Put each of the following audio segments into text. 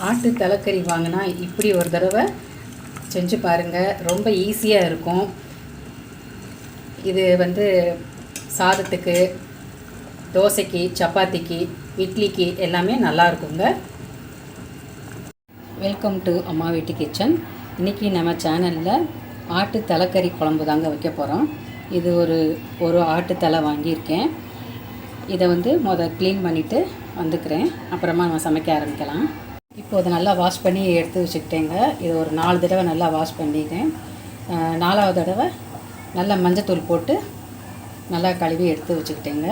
ஆட்டு தலைக்கறி வாங்கினா இப்படி ஒரு தடவை செஞ்சு பாருங்கள். ரொம்ப ஈஸியாக இருக்கும். இது சாதத்துக்கு, தோசைக்கு, சப்பாத்திக்கு, இட்லிக்கு எல்லாமே நல்லா இருக்குங்க. வெல்கம் டு அம்மா வீட்டு கிச்சன். இன்றைக்கி நம்ம சேனலில் ஆட்டு தலைக்கறி குழம்பு தாங்க வைக்க போகிறோம். இது ஒரு ஆட்டு தலை வாங்கியிருக்கேன். இதை க்ளீன் பண்ணிவிட்டு வந்துக்கிறேன். அப்புறமா நம்ம சமைக்க ஆரம்பிக்கலாம். இப்போ அதை நல்லா வாஷ் பண்ணி எடுத்து வச்சுக்கிட்டேங்க. இது ஒரு 4 தடவை நல்லா வாஷ் பண்ணிட்டேன். 4ஆவது தடவை நல்லா மஞ்சத்தூள் போட்டு நல்லா கழுவி எடுத்து வச்சுக்கிட்டேங்க.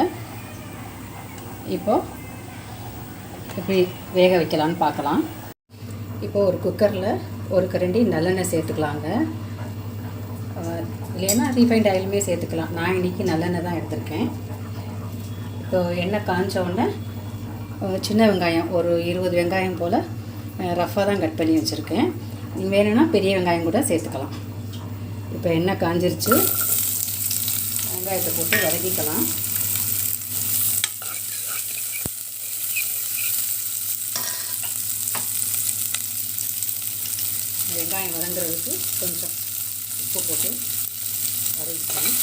இப்போது எப்படி வேக வைக்கலான்னு பார்க்கலாம். இப்போது ஒரு குக்கரில் ஒரு கரண்டி நல்லெண்ணெய் சேர்த்துக்கலாங்க. இல்லைன்னா ரீஃபைண்ட் ஆயிலுமே சேர்த்துக்கலாம். நான் இன்றைக்கி நல்லெண்ணெய் தான் எடுத்திருக்கேன். இப்போ எண்ணெய் காஞ்ச உடனே சின்ன வெங்காயம் ஒரு 20 வெங்காயம் போல் ரஃப்பாக தான் கட் பண்ணி வச்சுருக்கேன். வேணும்னா பெரிய வெங்காயம் கூட சேர்த்துக்கலாம். இப்போ எண்ணெய் காஞ்சிருச்சு. வெங்காயத்தை போட்டு வதக்கிக்கலாம். வெங்காயம் வதங்குறதுக்கு கொஞ்சம் உப்பு போட்டு வதக்கிக்கலாம்.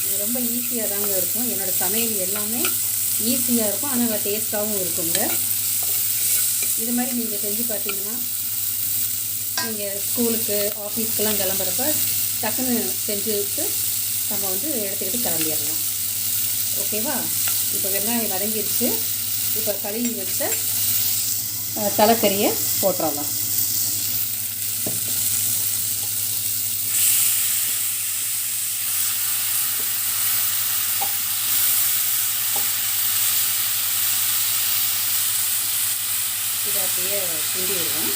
இது ரொம்ப ஈஸியாக தாங்க இருக்கும். என்னோடய சமையல் எல்லாமே ஈஸியாக இருக்கும், ஆனால் டேஸ்ட்டாகவும் இருக்குங்க. இது மாதிரி நீங்கள் செஞ்சு பார்த்தீங்கன்னா நீங்கள் ஸ்கூலுக்கு, ஆஃபீஸ்க்கெலாம் கிளம்புறப்ப டக்குன்னு செஞ்சுட்டு நம்ம எடுத்துக்கிட்டு கிளம்பிடலாம். ஓகேவா? இப்போ வெங்காயம் வதங்கிடுச்சு. இப்போ கழுவி வச்ச தலைக்கறியை போட்டுடலாம். இதை அப்படியே கிண்டி விடுவோம்.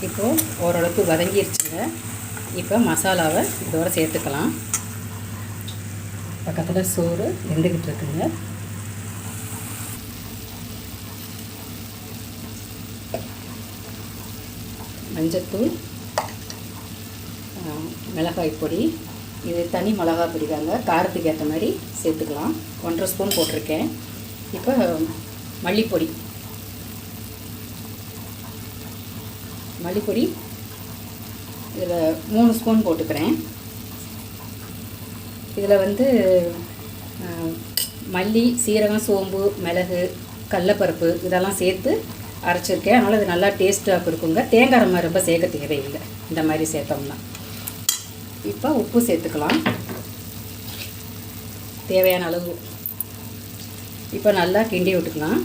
இப்போது ஓரளவுக்கு வதங்கிடுச்சுங்க. இப்போ மசாலாவை இதோட சேர்த்துக்கலாம். பக்கத்தில் சோறு வெந்துக்கிட்டு இருக்குங்க. மஞ்சத்தூள், மிளகாய் பொடி, இது தனி மிளகாய் பொடி தாங்க, காரத்துக்கு ஏற்ற மாதிரி சேர்த்துக்கலாம். 1.5 ஸ்பூன் போட்டிருக்கேன். இப்போ மல்லிப்பொடி இதில் 3 ஸ்பூன் போட்டுக்கிறேன். இதில் மல்லி, சீரகம், சோம்பு, மிளகு, கடலைப்பருப்பு இதெல்லாம் சேர்த்து அரைச்சிருக்கேன். அதனால் அது நல்லா டேஸ்ட்டாக இருக்குங்க. தேங்காய் ரொம்ப சேர்க்க தேவையில்லை இந்த மாதிரி சேர்த்தோம்னா. இப்போ உப்பு சேர்த்துக்கலாம், தேவையான அளவு. இப்போ நல்லா கிண்டி விட்டுக்கலாம்.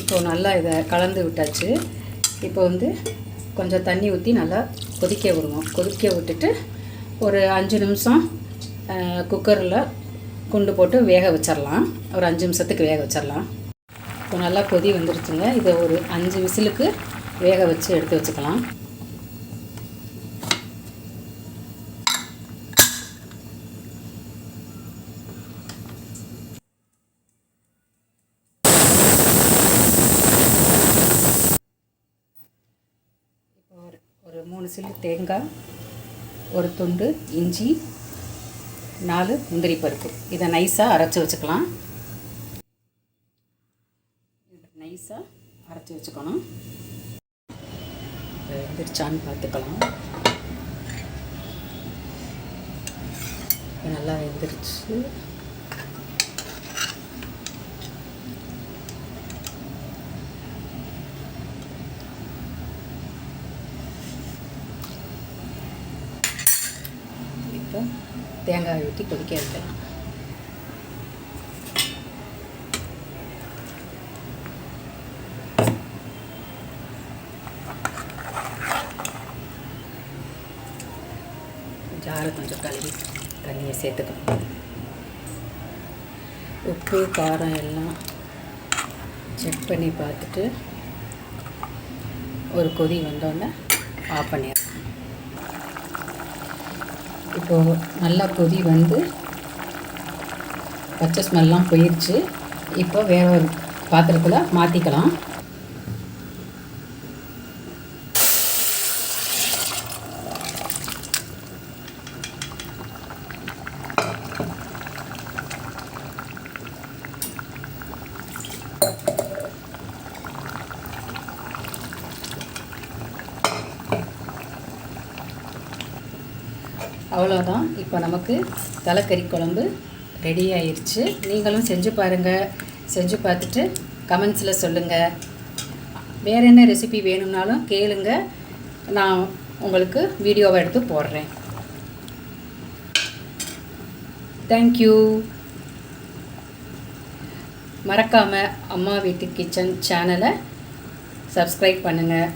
இப்போ நல்லா இதை கலந்து விட்டாச்சு. இப்போ கொஞ்சம் தண்ணி ஊற்றி நல்லா கொதிக்க விடுவோம். கொதிக்க விட்டுட்டு ஒரு 5 நிமிஷம் குக்கரில் குண்டு போட்டு வேக வச்சிடலாம். ஒரு 5 நிமிஷத்துக்கு வேக வச்சிடலாம். இப்போ நல்லா கொதி வந்துருச்சுங்க. இதை ஒரு 5 விசிலுக்கு வேக வச்சு எடுத்து வச்சுக்கலாம். ஒரு 3 சில்லு தேங்காய், ஒரு துண்டு இஞ்சி, 4 முந்திரி பருப்பு, இதை நைஸாக அரைச்சி வச்சுக்கலாம். நைஸாக அரைச்சி வச்சுக்கணும். வெந்துருச்சான்னு பார்த்துக்கலாம். நல்லா வெந்துருச்சு. தேங்காய் ஊற்றி கொதிக்க வைக்கலாம். ஜாரை கொஞ்சம் கழுவி தண்ணியை சேர்த்துக்கணும். உப்பு, காரம் எல்லாம் செக் பண்ணி பார்த்துட்டு ஒரு கொதி வந்தோடனே ஆஃப் பண்ணிடலாம். இப்போது நல்லா கொதி பச்சை ஸ்மெல்லாம் போயிடுச்சு. இப்போ வேற ஒரு பாத்திரத்தில் மாற்றிக்கலாம். அவ்வளோதான். இப்போ நமக்கு தலைக்கறி குழம்பு ரெடி ஆயிடுச்சு. நீங்களும் செஞ்சு பாருங்கள். செஞ்சு பார்த்துட்டு கமெண்ட்ஸில் சொல்லுங்கள். வேறு என்ன ரெசிபி வேணும்னாலும் கேளுங்க, நான் உங்களுக்கு வீடியோவை எடுத்து போடுறேன். தேங்க்யூ. மறக்காமல் அம்மா வீட்டு கிச்சன் சேனலை சப்ஸ்கிரைப் பண்ணுங்கள்.